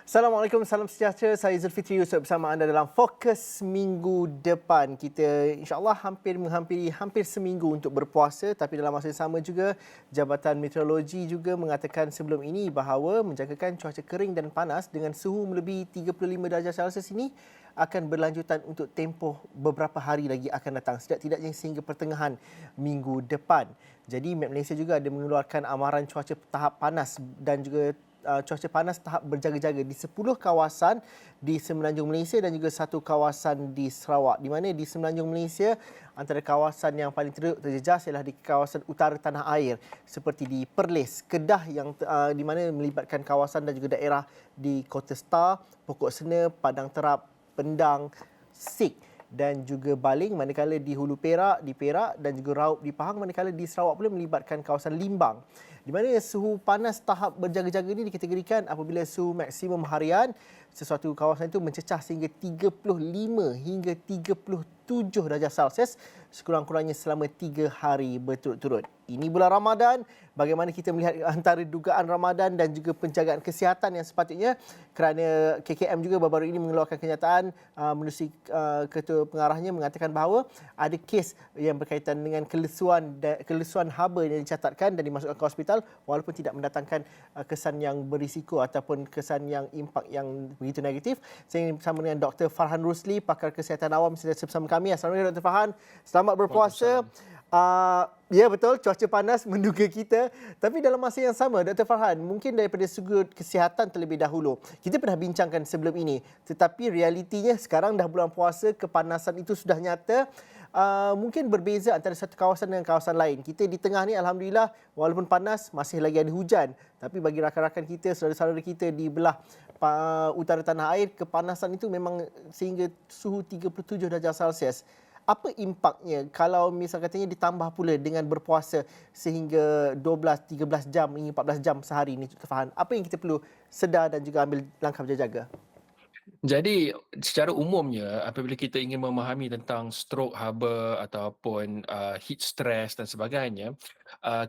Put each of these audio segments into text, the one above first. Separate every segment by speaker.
Speaker 1: Assalamualaikum, salam sejahtera. Saya Zulfitri Yusof bersama anda dalam Fokus Minggu Depan. Kita insyaAllah hampir seminggu untuk berpuasa, tapi dalam masa yang sama juga Jabatan Meteorologi juga mengatakan sebelum ini bahawa menjagakan cuaca kering dan panas dengan suhu melebihi 35 darjah Celsius ini akan berlanjutan untuk tempoh beberapa hari lagi akan datang, setidak-tidaknya sehingga pertengahan minggu depan. Jadi Met Malaysia juga ada mengeluarkan amaran cuaca tahap panas dan juga cuaca panas tahap berjaga-jaga di 10 kawasan di Semenanjung Malaysia dan juga satu kawasan di Sarawak. Di mana di Semenanjung Malaysia, antara kawasan yang paling terjejas ialah di kawasan utara tanah air seperti di Perlis, Kedah yang di mana melibatkan kawasan dan juga daerah di Kota Star, Pokok Sena, Padang Terap, Pendang, Sik dan juga Baling, manakala di Hulu Perak, di Perak dan juga Raub di Pahang, manakala di Sarawak pula melibatkan kawasan Limbang. Di mana suhu panas tahap berjaga-jaga ini dikategorikan apabila suhu maksimum harian sesuatu kawasan itu mencecah sehingga 35 hingga 37 darjah Celsius sekurang-kurangnya selama 3 hari berturut-turut. Ini bulan Ramadan, bagaimana kita melihat antara dugaan Ramadan dan juga penjagaan kesihatan yang sepatutnya, kerana KKM juga baru-baru ini mengeluarkan kenyataan menerusi ketua pengarahnya mengatakan bahawa ada kes yang berkaitan dengan kelesuan haba yang dicatatkan dan dimasukkan ke hospital walaupun tidak mendatangkan kesan yang berisiko ataupun kesan yang impak yang begitu negatif. Saya ingin bersama dengan Dr. Farhan Rusli, pakar kesihatan awam, sentiasa bersama kami. Assalamualaikum Dr. Farhan. Selamat berpuasa. Ya betul, cuaca panas menduga kita. Tapi dalam masa yang sama, Dr. Farhan, mungkin daripada sudut kesihatan terlebih dahulu. Kita pernah bincangkan sebelum ini. Tetapi realitinya sekarang dah bulan puasa, kepanasan itu sudah nyata. Mungkin berbeza antara satu kawasan dengan kawasan lain. Kita di tengah ni Alhamdulillah, walaupun panas, masih lagi ada hujan. Tapi bagi rakan-rakan kita, saudara-saudara kita di belah utara tanah air, kepanasan itu memang sehingga suhu 37 darjah Celsius. Apa impaknya kalau misal katanya ditambah pula dengan berpuasa sehingga 12, 13 jam hingga 14 jam sehari ini, Dr. Farhan? Apa yang kita perlu sedar dan juga ambil langkah berjaga-jaga?
Speaker 2: Jadi, secara umumnya apabila kita ingin memahami tentang stroke haba ataupun heat stress dan sebagainya,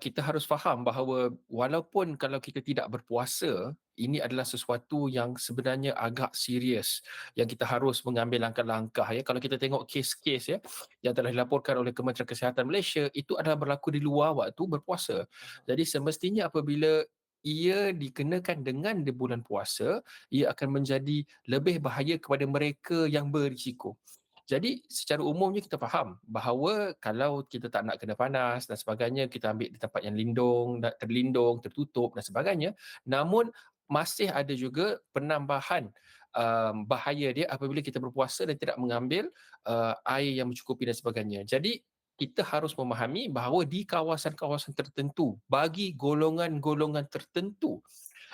Speaker 2: kita harus faham bahawa walaupun kalau kita tidak berpuasa, ini adalah sesuatu yang sebenarnya agak serius yang kita harus mengambil langkah-langkah ya. Kalau kita tengok kes-kes ya yang telah dilaporkan oleh Kementerian Kesihatan Malaysia, itu adalah berlaku di luar waktu berpuasa. Jadi semestinya apabila ia dikenakan dengan di bulan puasa, ia akan menjadi lebih bahaya kepada mereka yang berisiko. Jadi secara umumnya kita faham bahawa kalau kita tak nak kena panas dan sebagainya, kita ambil di tempat yang terlindung, tertutup dan sebagainya. Namun masih ada juga penambahan bahaya dia apabila kita berpuasa dan tidak mengambil air yang mencukupi dan sebagainya. Jadi kita harus memahami bahawa di kawasan-kawasan tertentu, bagi golongan-golongan tertentu,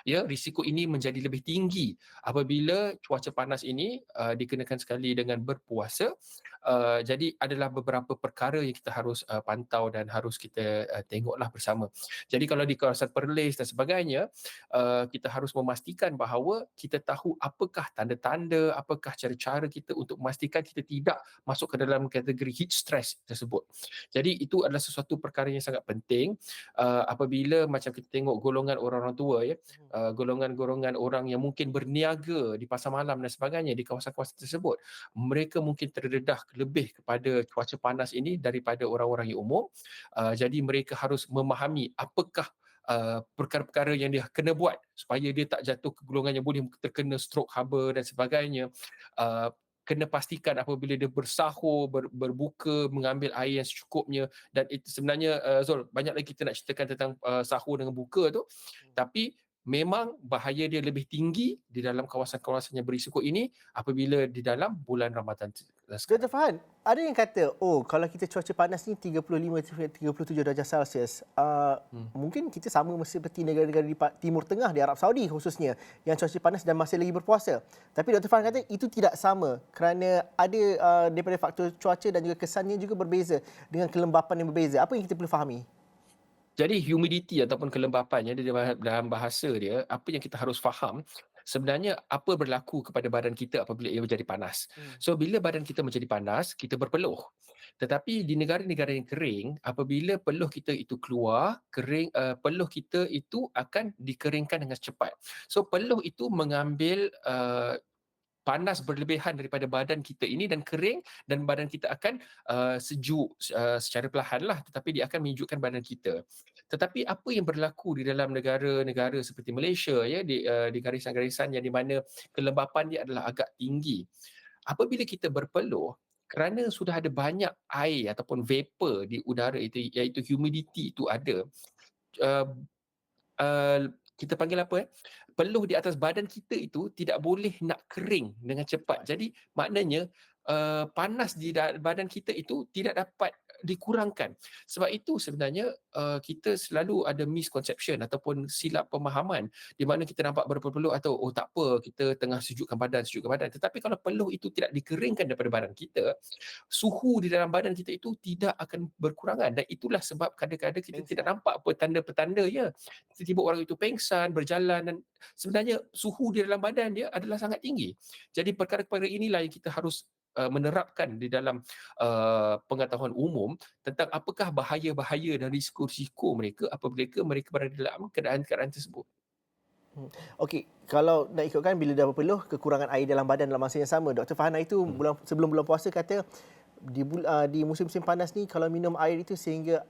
Speaker 2: ya risiko ini menjadi lebih tinggi apabila cuaca panas ini dikenakan sekali dengan berpuasa. Jadi adalah beberapa perkara yang kita harus pantau dan harus kita tengoklah bersama. Jadi kalau di kawasan Perlis dan sebagainya, kita harus memastikan bahawa kita tahu apakah tanda-tanda, apakah cara-cara kita untuk memastikan kita tidak masuk ke dalam kategori heat stress tersebut. Jadi itu adalah sesuatu perkara yang sangat penting apabila macam kita tengok golongan orang-orang tua ya, golongan-golongan orang yang mungkin berniaga di pasar malam dan sebagainya di kawasan-kawasan tersebut, mereka mungkin terdedah lebih kepada cuaca panas ini daripada orang-orang yang umum. Jadi mereka harus memahami apakah perkara-perkara yang dia kena buat supaya dia tak jatuh ke golongan yang boleh terkena stroke haba dan sebagainya. Kena pastikan apabila dia bersahur, berbuka, mengambil air yang secukupnya. Dan itu sebenarnya Zul, banyak lagi kita nak ceritakan tentang sahur dengan buka tu. Tapi memang bahaya dia lebih tinggi di dalam kawasan-kawasan yang berisiko ini apabila di dalam bulan Ramadan
Speaker 1: Dr.
Speaker 2: sekarang.
Speaker 1: Farhan, ada yang kata, oh kalau kita cuaca panas ni 35 hingga 37 darjah Celsius,
Speaker 2: Hmm.
Speaker 1: mungkin kita sama seperti negara-negara di Timur Tengah, di Arab Saudi khususnya, yang cuaca panas dan masih lagi berpuasa. Tapi Dr. Farhan kata itu tidak sama kerana ada daripada faktor cuaca dan juga kesannya juga berbeza dengan kelembapan yang berbeza. Apa yang kita perlu fahami?
Speaker 2: Jadi humidity ataupun kelembapan dalam bahasa dia, apa yang kita harus faham, sebenarnya apa berlaku kepada badan kita apabila ia menjadi panas.
Speaker 1: Hmm.
Speaker 2: So bila badan kita menjadi panas, kita berpeluh. Tetapi di negara-negara yang kering, apabila peluh kita itu keluar, peluh kita itu akan dikeringkan dengan cepat. So peluh itu mengambil panas berlebihan daripada badan kita ini dan kering, dan badan kita akan sejuk secara perlahanlah, tetapi dia akan menyejukkan badan kita. Tetapi apa yang berlaku di dalam negara-negara seperti Malaysia, ya, di garisan-garisan yang di mana kelembapan dia adalah agak tinggi. Apabila kita berpeluh, kerana sudah ada banyak air ataupun vapor di udara itu, iaitu humidity itu ada, uh, kita panggil apa, peluh di atas badan kita itu tidak boleh nak kering dengan cepat.
Speaker 1: Cepat.
Speaker 2: Jadi maknanya panas di badan kita itu tidak dapat dikurangkan. Sebab itu sebenarnya kita selalu ada misconception ataupun silap pemahaman di mana kita nampak berpeluh atau oh tak apa, kita tengah sejukkan badan. Tetapi kalau peluh itu tidak dikeringkan daripada badan kita, suhu di dalam badan kita itu tidak akan berkurangan, dan itulah sebab kadang-kadang kita tidak
Speaker 1: Pengsan.
Speaker 2: nampak apa petanda-petanda, ya. Tiba-tiba orang itu pengsan, berjalan, dan sebenarnya suhu di dalam badan dia adalah sangat tinggi. Jadi perkara-perkara inilah yang kita harus menerapkan di dalam pengetahuan umum tentang apakah bahaya-bahaya dan risiko-risiko mereka apabila mereka berada dalam keadaan-keadaan tersebut.
Speaker 1: Okey, kalau nak ikutkan bila dah berpeluh, kekurangan air dalam badan dalam masa yang sama. Dr. Farhana itu
Speaker 2: Hmm.
Speaker 1: sebelum bulan puasa kata di musim-musim panas ni kalau minum air itu sehingga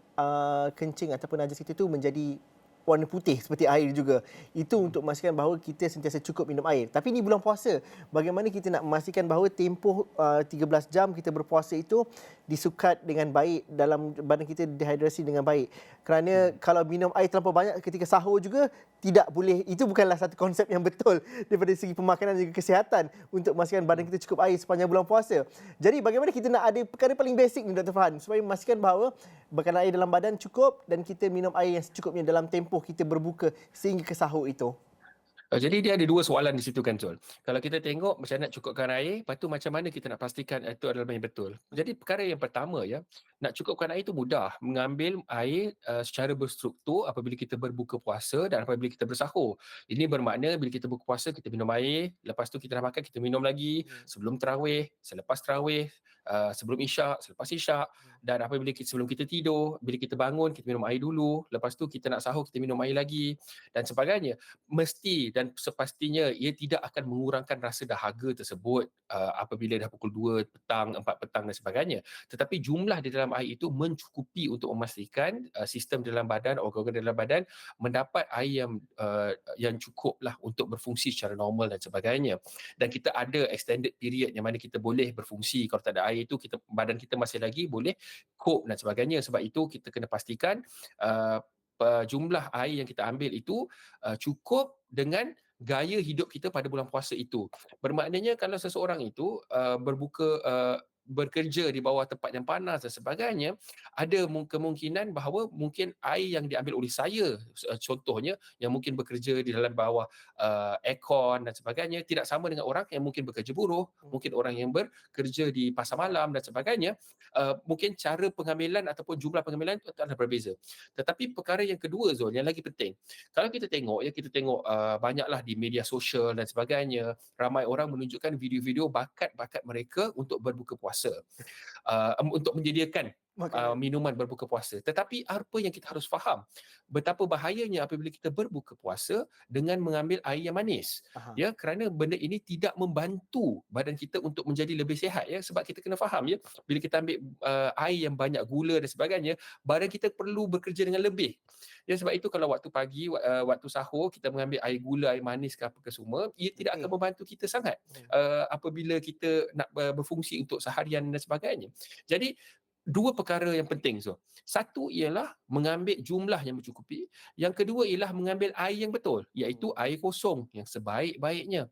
Speaker 1: kencing ataupun najis itu menjadi warna putih seperti air juga. Itu untuk memastikan bahawa kita sentiasa cukup minum air. Tapi ni bulan puasa. Bagaimana kita nak memastikan bahawa tempoh 13 jam kita berpuasa itu disukat dengan baik, dalam badan kita dehidrasi dengan baik. Kerana kalau minum air terlalu banyak ketika sahur juga tidak boleh. Itu bukanlah satu konsep yang betul daripada segi pemakanan dan juga kesihatan untuk memastikan badan kita cukup air sepanjang bulan puasa. Jadi bagaimana kita nak ada perkara paling basic ni Dr. Farhan supaya memastikan bahawa bekalan air dalam badan cukup dan kita minum air yang secukupnya dalam tempoh kita berbuka sehingga ke sahur itu.
Speaker 2: Jadi dia ada dua soalan di situ kan, Zul. Kalau kita tengok macam mana nak cukupkan air, lepas tu macam mana kita nak pastikan itu adalah yang betul. Jadi perkara yang pertama, ya, nak cukupkan air itu mudah. Mengambil air secara berstruktur apabila kita berbuka puasa dan apabila kita bersahur. Ini bermakna bila kita berbuka puasa kita minum air, lepas tu kita dah makan kita minum lagi, sebelum tarawih, selepas tarawih, sebelum isyak, selepas isyak, dan apabila sebelum kita tidur, bila kita bangun kita minum air dulu, lepas tu kita nak sahur kita minum air lagi dan sebagainya. Mesti dan sepastinya ia tidak akan mengurangkan rasa dahaga tersebut apabila dah pukul 2 petang, 4 petang dan sebagainya. Tetapi jumlah di dalam air itu mencukupi untuk memastikan sistem dalam badan, organ-organ dalam badan mendapat air yang cukup lah untuk berfungsi secara normal dan sebagainya. Dan kita ada extended period yang mana kita boleh berfungsi. Kalau tak ada air itu badan kita masih lagi boleh cope dan sebagainya. Sebab itu kita kena pastikan uh, jumlah air yang kita ambil itu cukup dengan gaya hidup kita pada bulan puasa itu. Bermaknanya kalau seseorang itu bekerja di bawah tempat yang panas dan sebagainya, ada kemungkinan bahawa mungkin air yang diambil oleh saya, contohnya yang mungkin bekerja di dalam bawah aircon dan sebagainya, tidak sama dengan orang yang mungkin bekerja buruh, mungkin orang yang bekerja di pasar malam dan sebagainya. Mungkin cara pengambilan ataupun jumlah pengambilan itu adalah berbeza. Tetapi perkara yang kedua, Zul, yang lagi penting, kalau kita tengok, ya, kita tengok banyaklah di media sosial dan sebagainya, ramai orang menunjukkan video-video bakat-bakat mereka untuk berbuka puasa, untuk menyediakan
Speaker 1: Makanan.
Speaker 2: minuman berbuka puasa. Tetapi apa yang kita harus faham, betapa bahayanya apabila kita berbuka puasa dengan mengambil air yang manis.
Speaker 1: Aha.
Speaker 2: Ya, kerana benda ini tidak membantu badan kita untuk menjadi lebih sihat, ya, sebab kita kena faham, ya, bila kita ambil air yang banyak gula dan sebagainya, badan kita perlu bekerja dengan lebih. Ya, sebab itu kalau waktu pagi, waktu sahur kita mengambil air gula, air manis ke apa ke semua, ia tidak akan membantu kita sangat apabila kita nak berfungsi untuk seharian dan sebagainya. Jadi dua perkara yang penting, so. Satu ialah mengambil jumlah yang mencukupi. Yang kedua ialah mengambil air yang betul, iaitu air kosong yang sebaik-baiknya.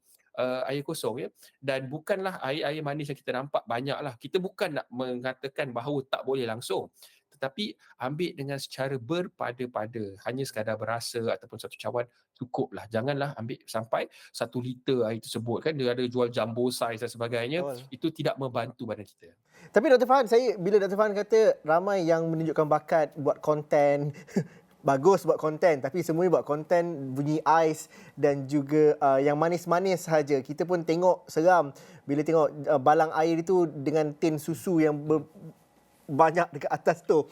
Speaker 2: Air kosong, ya. Dan bukanlah air-air manis yang kita nampak banyaklah. Kita bukan nak mengatakan bahawa tak boleh langsung. Tetapi ambil dengan secara berpada-pada. Hanya sekadar berasa ataupun satu cawan cukuplah. Janganlah ambil sampai 1 liter air tersebut. Kan dia ada jual jumbo size dan sebagainya.
Speaker 1: Betul.
Speaker 2: Itu tidak membantu badan kita.
Speaker 1: Tapi Dr. Farhan, bila Dr. Farhan kata ramai yang menunjukkan bakat buat konten bagus buat konten, tapi semuanya buat konten bunyi ais dan juga yang manis-manis sahaja. Kita pun tengok seram bila tengok balang air itu dengan tin susu yang banyak dekat atas tu.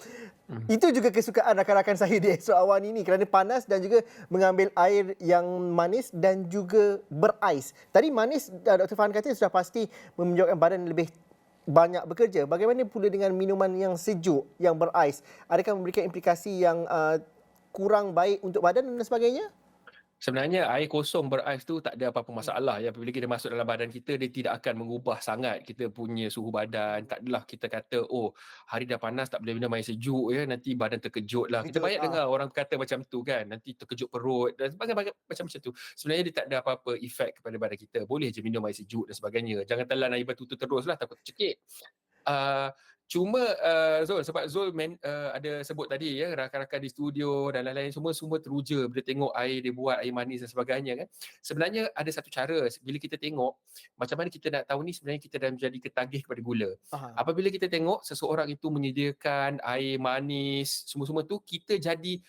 Speaker 2: Mhm.
Speaker 1: Itu juga kesukaan rakan-rakan saya di Esok Awan ini kerana panas dan juga mengambil air yang manis dan juga berais. Tadi manis, Dr. Fahan kata sudah pasti menyebabkan badan lebih banyak bekerja. Bagaimana pula dengan minuman yang sejuk, yang berais? Adakah memberikan implikasi yang kurang baik untuk badan dan sebagainya?
Speaker 2: Sebenarnya air kosong berais tu tak ada apa-apa masalah ya. Apabila kita masuk dalam badan kita, dia tidak akan mengubah sangat kita punya suhu badan. Tak adalah kita kata, oh hari dah panas tak boleh minum air sejuk ya, nanti badan terkejut lah. Kita
Speaker 1: Terkejut.
Speaker 2: banyak dengar orang kata macam tu kan, nanti terkejut perut dan sebagainya macam tu. Sebenarnya dia tak ada apa-apa efek kepada badan kita. Boleh je minum air sejuk dan sebagainya. Jangan telan air batu tu terus lah, takut tercekik. Uh, Cuma Zul, sebab Zul ada sebut tadi ya, rakan-rakan di studio dan lain-lain semua teruja bila tengok air dia buat, air manis dan sebagainya kan. Sebenarnya ada satu cara bila kita tengok macam mana kita nak tahu ni sebenarnya kita dah menjadi ketagih kepada gula.
Speaker 1: Faham.
Speaker 2: Apabila kita tengok seseorang itu menyediakan air manis semua-semua tu, kita jadi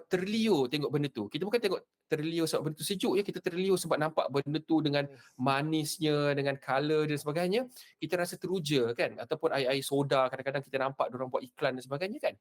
Speaker 2: terliur tengok benda tu. Kita bukan tengok terliur sebab benda tu sejuk ya, kita terliur sebab nampak benda tu dengan
Speaker 1: Manis.
Speaker 2: manisnya, dengan color dan sebagainya, kita rasa teruja kan. Ataupun air-air soda kadang-kadang kita nampak diorang buat iklan dan sebagainya kan.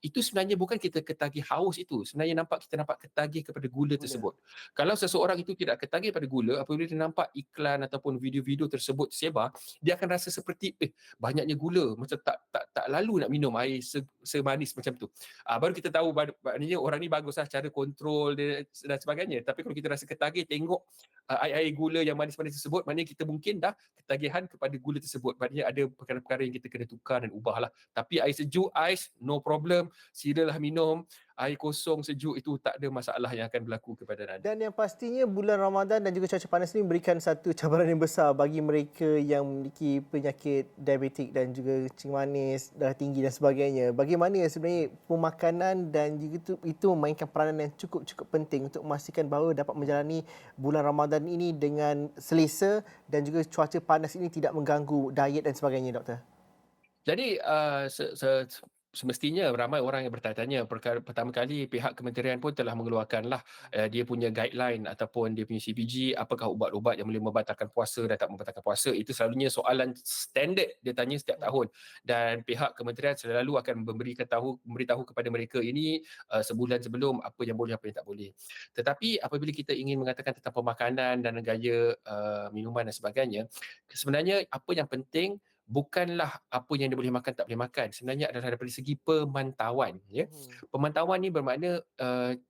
Speaker 2: Itu sebenarnya bukan kita ketagih haus itu. Sebenarnya kita nampak ketagih kepada gula
Speaker 1: Gula.
Speaker 2: tersebut. Kalau seseorang itu tidak ketagih pada gula, apabila dia nampak iklan ataupun video-video tersebut tersebar, dia akan rasa seperti banyaknya gula, macam tak lalu nak minum air semanis macam tu. Baru kita tahu maknanya orang ni baguslah cara kontrol dia dan sebagainya. Tapi kalau kita rasa ketagih tengok air-air gula yang manis-manis tersebut, maknanya kita mungkin dah ketagihan kepada gula tersebut. Maknanya ada perkara-perkara yang kita kena tukar dan ubahlah. Tapi air sejuk, ais, no problem. Silalah minum. Air kosong sejuk itu tak ada masalah yang akan berlaku kepada anda.
Speaker 1: Dan yang pastinya bulan Ramadan dan juga cuaca panas ini memberikan satu cabaran yang besar bagi mereka yang memiliki penyakit diabetik dan juga kencing manis, darah tinggi dan sebagainya. Bagaimana sebenarnya pemakanan dan juga itu memainkan peranan yang cukup penting untuk memastikan bahawa dapat menjalani bulan Ramadan ini dengan selesa dan juga cuaca panas ini tidak mengganggu diet dan sebagainya, Doktor?
Speaker 2: Jadi semestinya ramai orang yang bertanya-tanya. Pertama kali pihak kementerian pun telah mengeluarkanlah dia punya guideline ataupun dia punya CPG, apakah ubat-ubat yang boleh membatalkan puasa dan tak membatalkan puasa. Itu selalunya soalan standard dia tanya setiap tahun, dan pihak kementerian selalu akan memberitahu kepada mereka ini sebulan sebelum apa yang boleh, apa yang tak boleh. Tetapi apabila kita ingin mengatakan tentang pemakanan dan gaya minuman dan sebagainya, sebenarnya apa yang penting bukanlah apa yang dia boleh makan tak boleh makan. Sebenarnya adalah daripada segi pemantauan ya. Pemantauan ni bermakna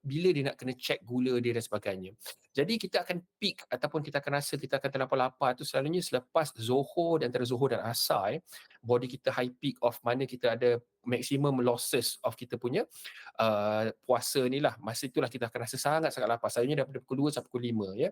Speaker 2: bila dia nak kena check gula dia dan sebagainya. Jadi kita akan peak ataupun kita akan rasa kita akan terlampau lapar tu selalunya selepas Zohor, dan antara Zohor dan Asar body kita high peak of mana kita ada maximum losses of kita punya puasa ni lah. Masa itulah kita akan rasa sangat-sangat lapar. Selalunya daripada pukul 2 sampai pukul 5 ya.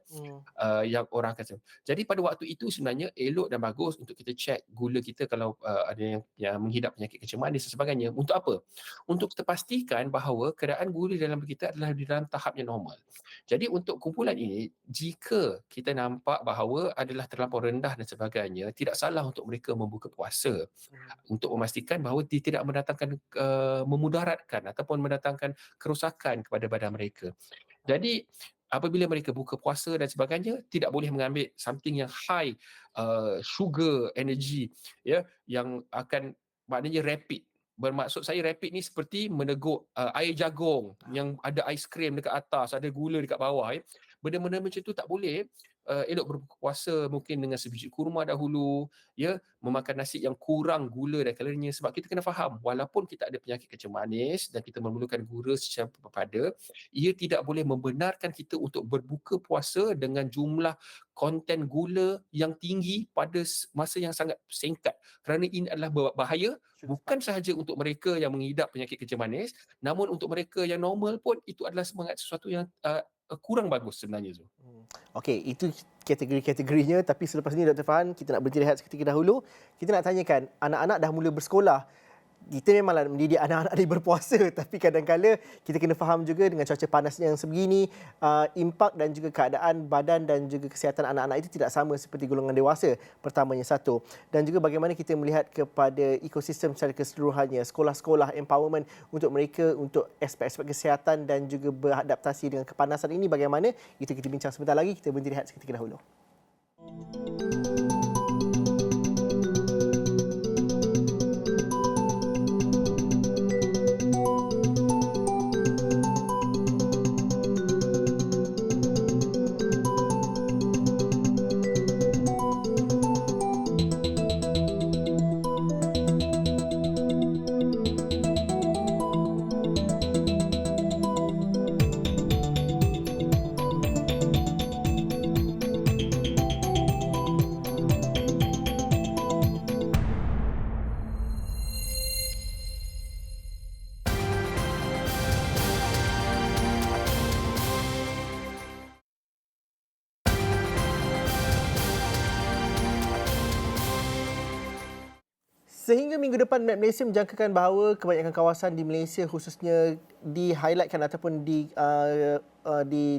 Speaker 2: Yang orang akan. Jadi pada waktu itu sebenarnya elok dan bagus untuk kita check gula kita kalau ada yang menghidap penyakit kencing manis dan sebagainya. Untuk apa? Untuk kita pastikan bahawa keadaan gula dalam kita adalah di dalam tahap yang normal. Jadi untuk kumpulan ini, jika kita nampak bahawa adalah terlampau rendah dan sebagainya, tidak salah untuk mereka membuka puasa untuk memastikan bahawa dia tidak mendatangkan memudaratkan ataupun mendatangkan kerosakan kepada badan mereka. Jadi apabila mereka buka puasa dan sebagainya, tidak boleh mengambil something yang high sugar energy ya, yang akan maknanya rapid. Bermaksud saya rapid ni seperti meneguk air jagung yang ada aiskrim dekat atas, ada gula dekat bawah ya. Benda-benda macam tu tak boleh. Elok berbuka puasa mungkin dengan sebiji kurma dahulu ya, memakan nasi yang kurang gula dan kalorinya, sebab kita kena faham walaupun kita ada penyakit kencing manis dan kita memerlukan gula secara berpada, ia tidak boleh membenarkan kita untuk berbuka puasa dengan jumlah konten gula yang tinggi pada masa yang sangat singkat, kerana ini adalah bahaya bukan sahaja untuk mereka yang mengidap penyakit kencing manis, namun untuk mereka yang normal pun itu adalah sesuatu yang kurang bagus sebenarnya Zul.
Speaker 1: Okey, itu kategori-kategorinya, tapi selepas ini Dr. Fahan kita nak berhenti rehat seketika dahulu. Kita nak tanyakan, anak-anak dah mula bersekolah kita memanglah mendidik anak-anak ni berpuasa tapi kadang-kala kita kena faham juga dengan cuaca panas yang sebegini, impak dan juga keadaan badan dan juga kesihatan anak-anak itu tidak sama seperti golongan dewasa, pertamanya satu. Dan juga bagaimana kita melihat kepada ekosistem secara keseluruhannya, sekolah-sekolah empowerment untuk mereka untuk aspek-aspek kesihatan dan juga beradaptasi dengan kepanasan ini bagaimana, itu kita bincang sebentar lagi, kita berhenti rehat seketika dahulu. Sehingga minggu depan Map Malaysia menjangkakan bahawa kebanyakan kawasan di Malaysia khususnya di-highlightkan ataupun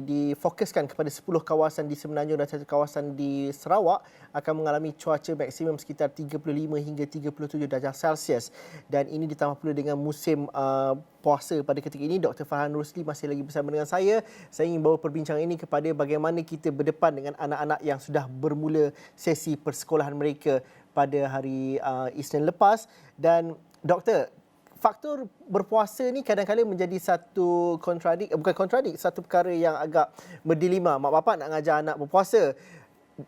Speaker 1: difokuskan kepada 10 kawasan di Semenanjung dan 1 kawasan di Sarawak akan mengalami cuaca maksimum sekitar 35 hingga 37 darjah Celsius. Dan ini ditambah pula dengan musim puasa pada ketika ini. Dr. Farhan Rusli masih lagi bersama dengan saya. Saya ingin bawa perbincangan ini kepada bagaimana kita berdepan dengan anak-anak yang sudah bermula sesi persekolahan mereka pada hari Isnin lepas. Dan doktor, faktor berpuasa ni kadang-kadang menjadi satu satu perkara yang agak berdilema. Mak bapak nak ngajar anak berpuasa,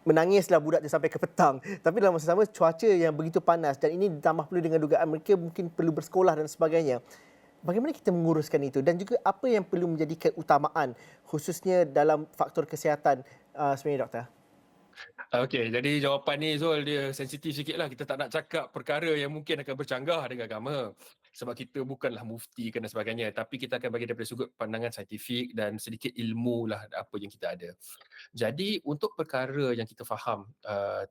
Speaker 1: menangislah budak dia sampai ke petang. Tapi dalam masa sama cuaca yang begitu panas dan ini ditambah pula dengan dugaan mereka mungkin perlu bersekolah dan sebagainya. Bagaimana kita menguruskan itu dan juga apa yang perlu menjadi keutamaan khususnya dalam faktor kesihatan sebenarnya doktor?
Speaker 2: Okey, jadi jawapan ni Zul dia sensitif sikitlah. Kita tak nak cakap perkara yang mungkin akan bercanggah dengan agama. Sebab kita bukanlah mufti dan sebagainya. Tapi kita akan bagi daripada sudut pandangan saintifik dan sedikit ilmu lah apa yang kita ada. Jadi untuk perkara yang kita faham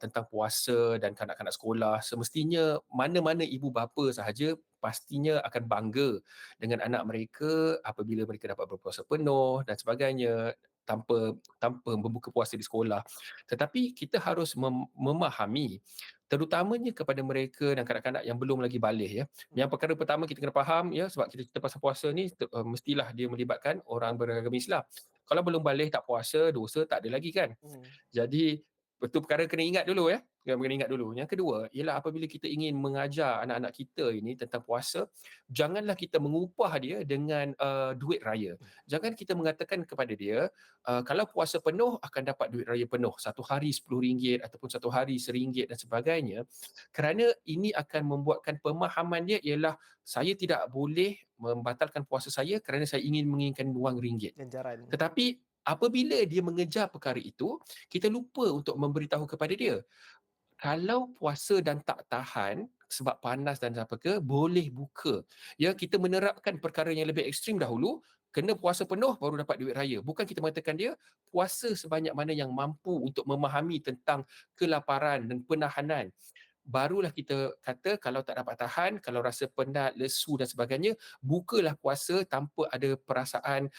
Speaker 2: tentang puasa dan kanak-kanak sekolah, semestinya mana-mana ibu bapa sahaja pastinya akan bangga dengan anak mereka apabila mereka dapat berpuasa penuh dan sebagainya tanpa membuka puasa di sekolah. Tetapi kita harus memahami terutamanya kepada mereka dan kanak-kanak yang belum lagi baligh ya. Yang perkara pertama kita kena faham ya sebab kita cerita pasal puasa ni mestilah dia melibatkan orang beragama Islam. Kalau belum baligh tak puasa, dosa tak ada lagi kan.
Speaker 1: Hmm.
Speaker 2: Jadi betul perkara kena ingat dulu ya. Kena ingat dulu. Yang kedua ialah apabila kita ingin mengajar anak-anak kita ini tentang puasa, janganlah kita mengupah dia dengan duit raya. Jangan kita mengatakan kepada dia kalau puasa penuh akan dapat duit raya penuh. Satu hari RM10 ataupun satu hari RM1 dan sebagainya. Kerana ini akan membuatkan pemahaman dia ialah saya tidak boleh membatalkan puasa saya kerana saya ingin menginginkan wang ringgit.
Speaker 1: Ganjaran.
Speaker 2: Tetapi apabila dia mengejar perkara itu, kita lupa untuk memberitahu kepada dia, kalau puasa dan tak tahan sebab panas dan apa ke, boleh buka. Ya, kita menerapkan perkara yang lebih ekstrim dahulu, kena puasa penuh baru dapat duit raya. Bukan kita mengatakan dia puasa sebanyak mana yang mampu untuk memahami tentang kelaparan dan penahanan. Barulah kita kata kalau tak dapat tahan, kalau rasa penat, lesu dan sebagainya, bukalah puasa tanpa ada perasaan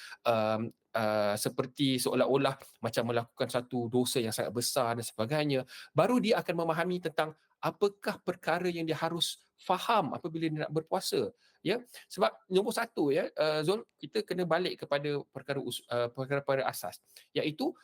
Speaker 2: seperti seolah-olah macam melakukan satu dosa yang sangat besar dan sebagainya. Baru dia akan memahami tentang apakah perkara yang dia harus faham apabila dia nak berpuasa. Ya, sebab nombor satu ya, Zul, kita kena balik kepada perkara asas, iaitu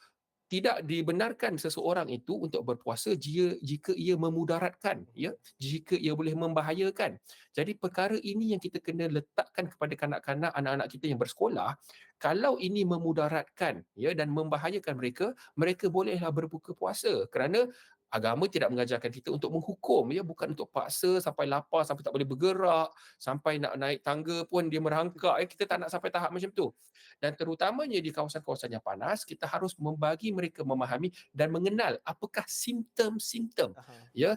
Speaker 2: tidak dibenarkan seseorang itu untuk berpuasa jika ia memudaratkan, ya, jika ia boleh membahayakan. Jadi perkara ini yang kita kena letakkan kepada kanak-kanak, anak-anak kita yang bersekolah. Kalau ini memudaratkan, ya, dan membahayakan mereka, mereka bolehlah berbuka puasa kerana agama tidak mengajarkan kita untuk menghukum, ya, bukan untuk paksa sampai lapar, sampai tak boleh bergerak, sampai nak naik tangga pun dia merangkak, ya. Kita tak nak sampai tahap macam tu. Dan terutamanya di kawasan-kawasan yang panas, kita harus membagi mereka memahami dan mengenal apakah simptom-simptom,
Speaker 1: Aha.
Speaker 2: ya,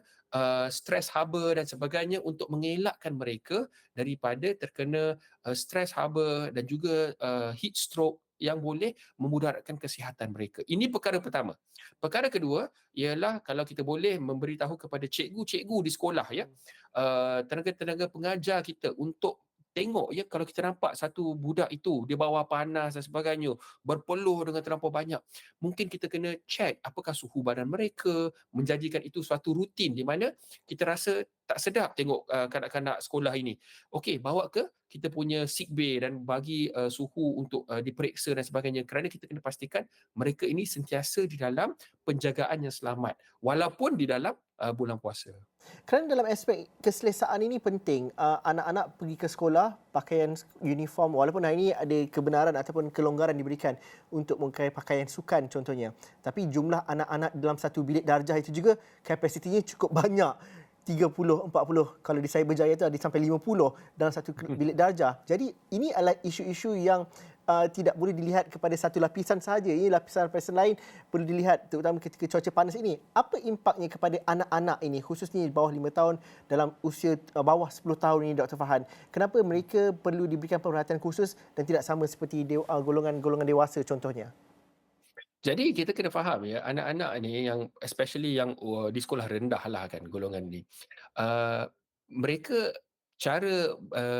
Speaker 2: stres haba dan sebagainya untuk mengelakkan mereka daripada terkena stres haba dan juga heat stroke yang boleh memudaratkan kesihatan mereka. Ini perkara pertama. Perkara kedua ialah kalau kita boleh memberitahu kepada cikgu-cikgu di sekolah ya, tenaga-tenaga pengajar kita untuk tengok ya, kalau kita nampak satu budak itu dia bawa panas dan sebagainya, berpeluh dengan terlampau banyak, mungkin kita kena check apakah suhu badan mereka, menjadikan itu suatu rutin di mana kita rasa tak sedap tengok kanak-kanak sekolah ini. Okey, bawa ke kita punya sick bay dan bagi suhu untuk diperiksa dan sebagainya, kerana kita kena pastikan mereka ini sentiasa di dalam penjagaan yang selamat walaupun di dalam bulan puasa.
Speaker 1: Kerana dalam aspek keselesaan ini penting, anak-anak pergi ke sekolah pakaian uniform, walaupun hari ini ada kebenaran ataupun kelonggaran diberikan untuk memakai pakaian sukan contohnya. Tapi jumlah anak-anak dalam satu bilik darjah itu juga kapasitinya cukup banyak. 30, 40, kalau di Cyberjaya itu ada sampai 50 dalam satu bilik darjah. Jadi ini adalah isu-isu yang tidak boleh dilihat kepada satu lapisan sahaja. Ini lapisan-lapisan lain perlu dilihat, terutama ketika cuaca panas ini. Apa impaknya kepada anak-anak ini, khususnya di bawah 5 tahun dalam usia bawah 10 tahun ini, Dr. Farhan? Kenapa mereka perlu diberikan perhatian khusus dan tidak sama seperti golongan-golongan dewasa contohnya?
Speaker 2: Jadi kita kena faham ya, anak-anak ni yang especially yang di sekolah rendah lah kan golongan ni. Uh, mereka cara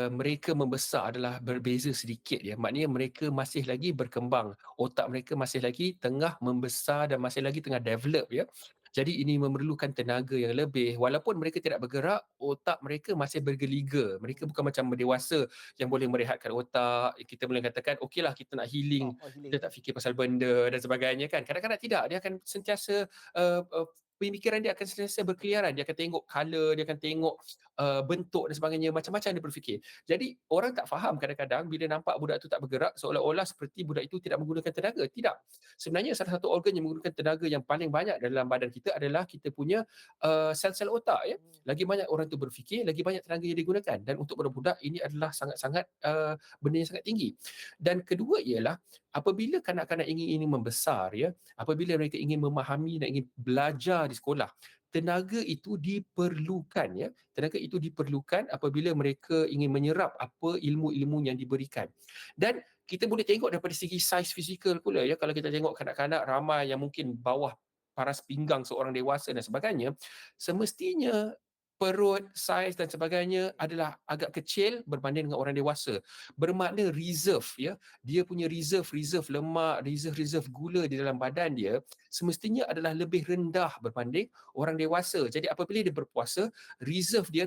Speaker 2: mereka membesar adalah berbeza sedikit ya. Maknanya mereka masih lagi berkembang. Otak mereka masih lagi tengah membesar dan masih lagi tengah develop ya. Jadi ini memerlukan tenaga yang lebih. Walaupun mereka tidak bergerak, otak mereka masih bergeliga. Mereka bukan macam dewasa yang boleh merehatkan otak. Kita boleh katakan, okeylah kita nak healing,
Speaker 1: Oh, healing.
Speaker 2: kita tak fikir pasal benda dan sebagainya kan. Kadang-kadang tidak, dia akan sentiasa pemikiran dia akan sentiasa berkeliaran, dia akan tengok color, dia akan tengok bentuk dan sebagainya, macam-macam dia berfikir. Jadi orang tak faham kadang-kadang bila nampak budak itu tak bergerak seolah-olah seperti budak itu tidak menggunakan tenaga. Tidak. Sebenarnya salah satu organ yang menggunakan tenaga yang paling banyak dalam badan kita adalah kita punya sel-sel otak ya. Lagi banyak orang tu berfikir, lagi banyak tenaga yang digunakan, dan untuk budak-budak ini adalah sangat-sangat benda yang sangat tinggi. Dan kedua ialah apabila kanak-kanak ini membesar ya, apabila mereka ingin memahami dan ingin belajar di sekolah, tenaga itu diperlukan ya. Tenaga itu diperlukan apabila mereka ingin menyerap apa ilmu-ilmu yang diberikan. Dan kita boleh tengok daripada segi saiz fizikal pula ya, kalau kita tengok kanak-kanak ramai yang mungkin bawah paras pinggang seorang dewasa dan sebagainya, semestinya perut, saiz dan sebagainya adalah agak kecil berbanding dengan orang dewasa. Bermakna reserve ya, dia punya reserve lemak, reserve gula di dalam badan dia semestinya adalah lebih rendah berbanding orang dewasa. Jadi apabila dia berpuasa,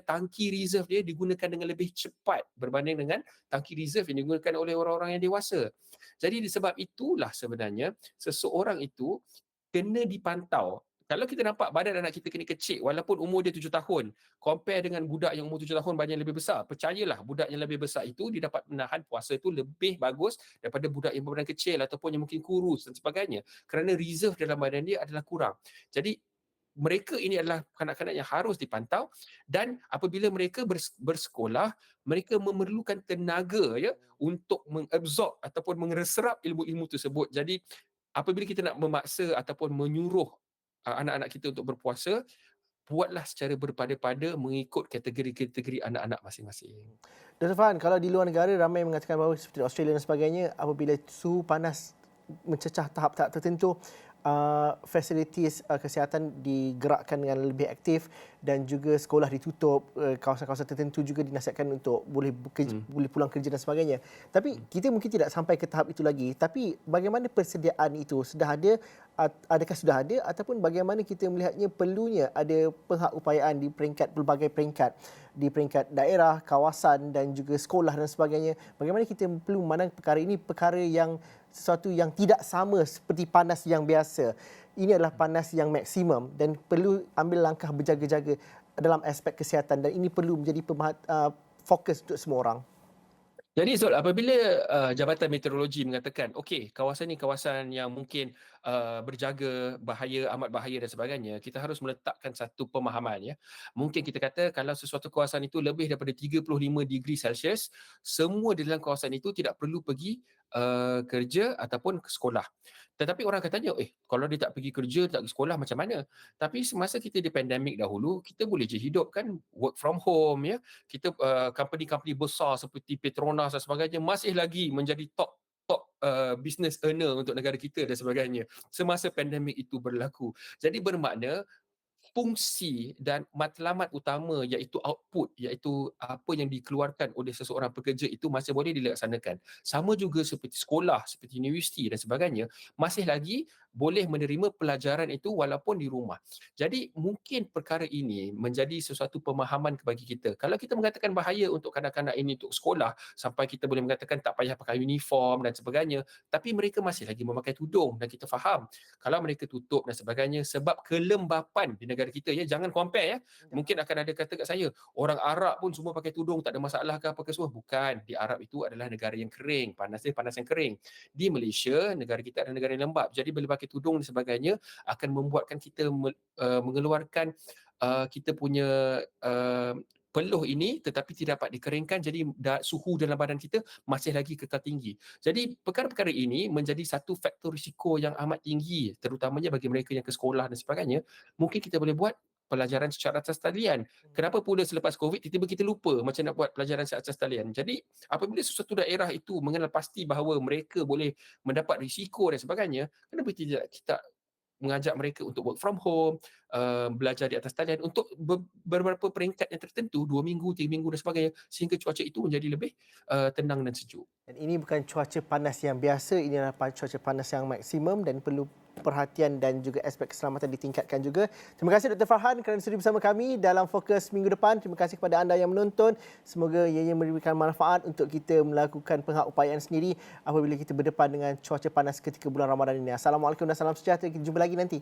Speaker 2: tangki reserve dia digunakan dengan lebih cepat berbanding dengan tangki reserve yang digunakan oleh orang-orang yang dewasa. Jadi disebab itulah sebenarnya seseorang itu kena dipantau. Kalau kita nampak badan anak kita kini kecil walaupun umur dia 7 tahun, compare dengan budak yang umur 7 tahun badan yang lebih besar, percayalah budak yang lebih besar itu dia dapat menahan puasa itu lebih bagus daripada budak yang berbadan kecil ataupun yang mungkin kurus dan sebagainya, kerana reserve dalam badan dia adalah kurang. Jadi mereka ini adalah kanak-kanak yang harus dipantau, dan apabila mereka bersekolah, mereka memerlukan tenaga ya untuk mengabsorb ataupun mengeserap ilmu-ilmu tersebut. Jadi apabila kita nak memaksa ataupun menyuruh anak-anak kita untuk berpuasa, buatlah secara berpada-pada mengikut kategori-kategori anak-anak masing-masing.
Speaker 1: Dr. Farhan, kalau di luar negara ramai mengatakan bahawa seperti Australia dan sebagainya, apabila suhu panas mencecah tahap-tahap tertentu, fasilitis kesihatan digerakkan dengan lebih aktif dan juga sekolah ditutup, kawasan-kawasan tertentu juga dinasihatkan untuk boleh boleh pulang kerja dan sebagainya. Tapi kita mungkin tidak sampai ke tahap itu lagi. Tapi bagaimana persediaan itu? Sudah ada, adakah sudah ada, ataupun bagaimana kita melihatnya perlunya ada pengupayaan di peringkat pelbagai peringkat, di peringkat daerah, kawasan dan juga sekolah dan sebagainya. Bagaimana kita perlu memandang perkara ini perkara yang sesuatu yang tidak sama seperti panas yang biasa. Ini adalah panas yang maksimum dan perlu ambil langkah berjaga-jaga dalam aspek kesihatan, dan ini perlu menjadi fokus untuk semua orang.
Speaker 2: Jadi Zul, apabila Jabatan Meteorologi mengatakan, okey, kawasan ni kawasan yang mungkin berjaga, bahaya, amat bahaya dan sebagainya, kita harus meletakkan satu pemahaman ya. Mungkin kita kata kalau sesuatu kawasan itu lebih daripada 35 degree Celsius, semua di dalam kawasan itu tidak perlu pergi kerja ataupun ke sekolah. Tetapi orang akan tanya, kalau dia tak pergi kerja, tak pergi sekolah macam mana? Tapi semasa kita di pandemik dahulu, kita boleh je hidup kan, work from home ya. Kita company-company besar seperti Petronas dan sebagainya masih lagi menjadi top business earner untuk negara kita dan sebagainya semasa pandemik itu berlaku. Jadi bermakna fungsi dan matlamat utama iaitu output, iaitu apa yang dikeluarkan oleh seseorang pekerja itu masih boleh dilaksanakan. Sama juga seperti sekolah, seperti universiti dan sebagainya, masih lagi boleh menerima pelajaran itu walaupun di rumah. Jadi mungkin perkara ini menjadi sesuatu pemahaman bagi kita. Kalau kita mengatakan bahaya untuk kanak-kanak ini untuk sekolah, sampai kita boleh mengatakan tak payah pakai uniform dan sebagainya, tapi mereka masih lagi memakai tudung dan kita faham kalau mereka tutup dan sebagainya sebab kelembapan di negara kita ya, jangan compare ya. Mungkin
Speaker 1: Jangan.
Speaker 2: akan ada kata kat saya, orang Arab pun semua pakai tudung tak ada masalah ke apa ke semua. Bukan, di Arab itu adalah negara yang kering, panas dia panas yang kering. Di Malaysia, negara kita adalah negara yang lembap. Jadi bila pakai tudung dan sebagainya akan membuatkan kita mengeluarkan kita punya peluh ini tetapi tidak dapat dikeringkan, jadi suhu dalam badan kita masih lagi kekal tinggi. Jadi perkara-perkara ini menjadi satu faktor risiko yang amat tinggi terutamanya bagi mereka yang ke sekolah dan sebagainya. Mungkin kita boleh buat pelajaran secara atas talian. Kenapa pula selepas COVID tiba-tiba kita lupa macam nak buat pelajaran secara atas talian. Jadi apabila sesuatu daerah itu mengenal pasti bahawa mereka boleh mendapat risiko dan sebagainya, kenapa tidak kita mengajak mereka untuk work from home, belajar di atas talian untuk beberapa peringkat yang tertentu, 2 minggu, 3 minggu dan sebagainya, sehingga cuaca itu menjadi lebih tenang dan sejuk.
Speaker 1: Dan ini bukan cuaca panas yang biasa, ini adalah cuaca panas yang maksimum dan perlu perhatian dan juga aspek keselamatan ditingkatkan juga. Terima kasih Dr. Farhan kerana sudi bersama kami dalam Fokus minggu depan. Terima kasih kepada anda yang menonton. Semoga ianya memberikan manfaat untuk kita melakukan pengupayaan sendiri apabila kita berdepan dengan cuaca panas ketika bulan Ramadan ini. Assalamualaikum dan salam sejahtera. Kita jumpa lagi nanti.